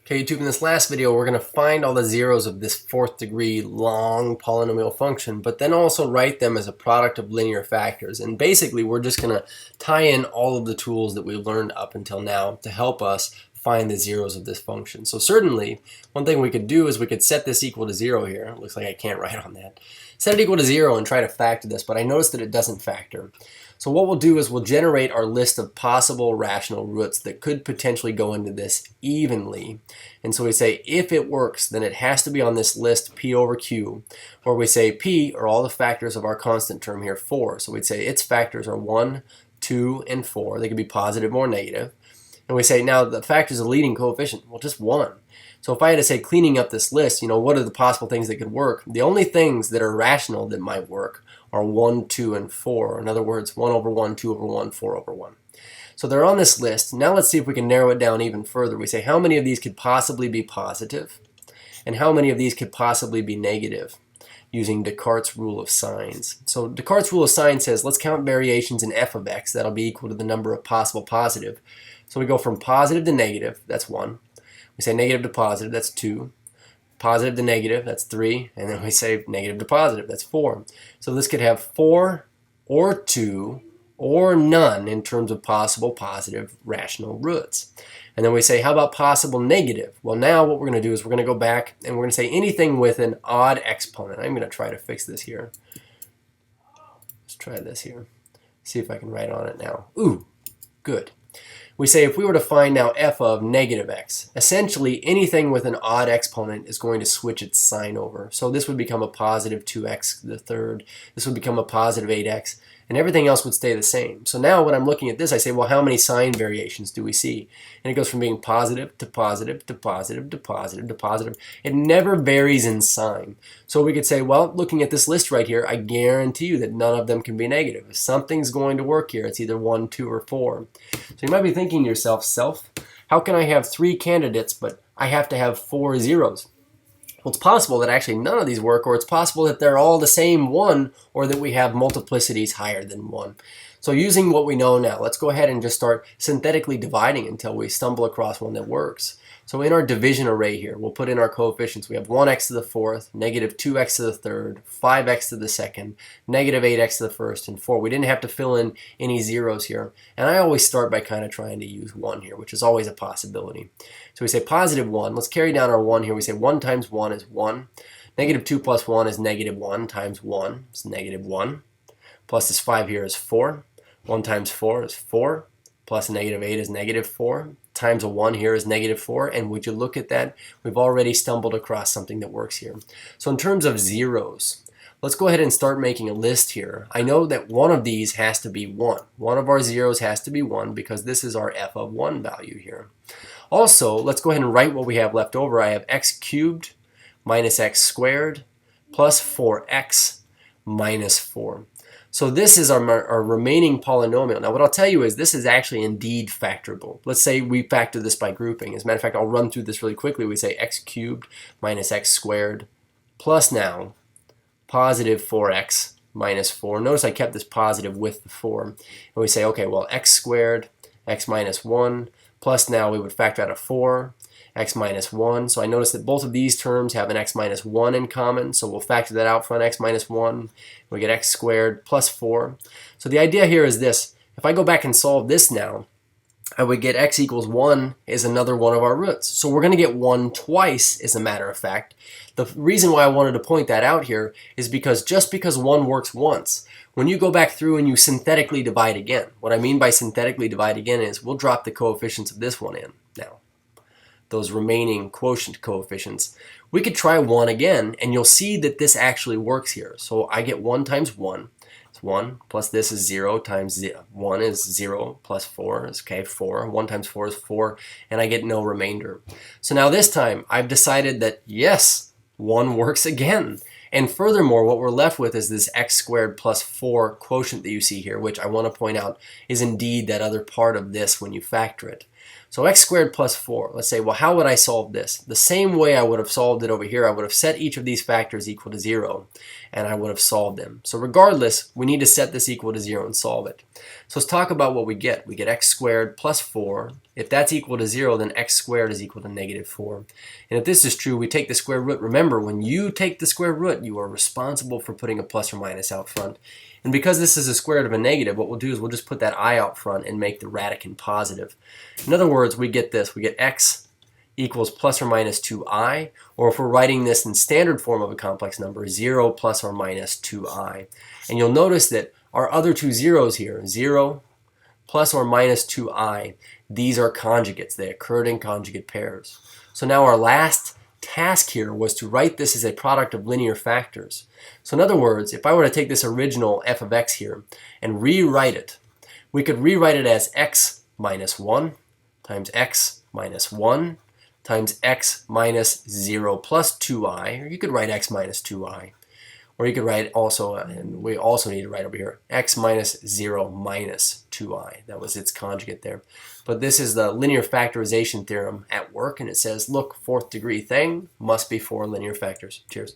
Okay, YouTube, in this last video, we're going to find all the zeros of this fourth degree long polynomial function, but then also write them as a product of linear factors. And basically, we're just going to tie in all of the tools that we've learned up until now to help us find the zeros of this function. So certainly, one thing we could do is we could set this equal to 0 here. It looks like I can't write on that. Set it equal to 0 and try to factor this, but I noticed that it doesn't factor. So what we'll do is we'll generate our list of possible rational roots that could potentially go into this evenly. And so we say if it works, then it has to be on this list P over Q, where we say P are all the factors of our constant term here, 4. So we'd say its factors are 1, 2, and 4. They could be positive or negative. And we say now the factors of the leading coefficient, well, just 1. So if I had to say cleaning up this list, what are the possible things that could work? The only things that are rational that might work are 1, 2, and 4. In other words, 1 over 1, 2 over 1, 4 over 1. So they're on this list. Now let's see if we can narrow it down even further. We say how many of these could possibly be positive and how many of these could possibly be negative using Descartes' rule of signs. So Descartes' rule of signs says let's count variations in f of x. That'll be equal to the number of possible positive. So we go from positive to negative, that's 1. We say negative to positive, that's 2. Positive to negative, that's 3. And then we say negative to positive, that's 4. So this could have 4 or 2 or none in terms of possible positive rational roots. And then we say, how about possible negative? Well, now what we're going to do is we're going to go back and we're going to say anything with an odd exponent. I'm going to try to fix this here. Let's try this here. See if I can write on it now. Ooh, good. We say if we were to find now f of negative x, essentially anything with an odd exponent is going to switch its sign over. So this would become a positive 2x to the third. This would become a positive 8x. And everything else would stay the same. So now when I'm looking at this, I say, well, how many sign variations do we see? And it goes from being positive to positive to positive to positive to positive. It never varies in sign. So we could say, well, looking at this list right here, I guarantee you that none of them can be negative. If something's going to work here, it's either 1, 2, or 4. So you might be thinking to yourself, how can I have 3 candidates, but I have to have 4 zeros? Well, it's possible that actually none of these work, or it's possible that they're all the same 1, or that we have multiplicities higher than 1. So using what we know now, let's go ahead and just start synthetically dividing until we stumble across one that works. So in our division array here, we'll put in our coefficients. We have 1x to the fourth, negative 2x to the third, 5x to the second, negative 8x to the first, and 4. We didn't have to fill in any zeros here. And I always start by kind of trying to use 1 here, which is always a possibility. So we say positive 1. Let's carry down our 1 here. We say 1 times 1 is 1. Negative 2 plus 1 is negative 1 times 1 is negative 1. Plus this 5 here is 4. 1 times 4 is 4. Plus negative 8 is negative 4. Times a 1 here is negative 4. And would you look at that? We've already stumbled across something that works here. So in terms of zeros, let's go ahead and start making a list here. I know that one of these has to be 1. One of our zeros has to be 1 because this is our f of 1 value here. Also, let's go ahead and write what we have left over. I have x cubed minus x squared plus 4x minus 4. So this is our remaining polynomial. Now what I'll tell you is this is actually indeed factorable. Let's say we factor this by grouping. As a matter of fact, I'll run through this really quickly. We say x cubed minus x squared plus now positive 4x minus 4. Notice I kept this positive with the 4. And we say, okay, well, x squared, x minus 1, plus now we would factor out a 4, x minus 1. So I notice that both of these terms have an x minus 1 in common. So we'll factor that out for an x minus 1. We get x squared plus 4. So the idea here is this. If I go back and solve this now, I would get x equals 1 is another one of our roots. So we're going to get 1 twice, as a matter of fact. The reason why I wanted to point that out here is because just because 1 works once, when you go back through and you synthetically divide again, what I mean by synthetically divide again is we'll drop the coefficients of this one in now. Those remaining quotient coefficients. We could try 1 again, and you'll see that this actually works here. So I get 1 times 1. It's 1 plus this is 0 times 1 is 0 plus 4 is 4. 1 times 4 is 4, and I get no remainder. So now this time I've decided that yes, 1 works again. And furthermore, what we're left with is this x squared plus 4 quotient that you see here, which I want to point out is indeed that other part of this when you factor it. So x squared plus 4, let's say, well, how would I solve this? The same way I would have solved it over here, I would have set each of these factors equal to 0, and I would have solved them. So regardless, we need to set this equal to 0 and solve it. So let's talk about what we get. We get x squared plus 4. If that's equal to 0, then x squared is equal to negative 4. And if this is true, we take the square root. Remember, when you take the square root, you are responsible for putting a plus or minus out front. And because this is a square root of a negative, what we'll do is we'll just put that I out front and make the radicand positive. In other words, we get this. We get x equals plus or minus 2i, or if we're writing this in standard form of a complex number, 0 plus or minus 2i. And you'll notice that our other two zeros here, 0 plus or minus 2i, these are conjugates. They occurred in conjugate pairs. So now our last task here was to write this as a product of linear factors. So in other words, if I were to take this original f of x here and rewrite it, we could rewrite it as x minus 1 times x minus 1 times x minus 0 plus 2i, or you could write x minus 2i. Or you could write also, and we also need to write over here, x minus 0 minus 2i. That was its conjugate there. But this is the linear factorization theorem at work, and it says, look, fourth degree thing must be 4 linear factors. Cheers.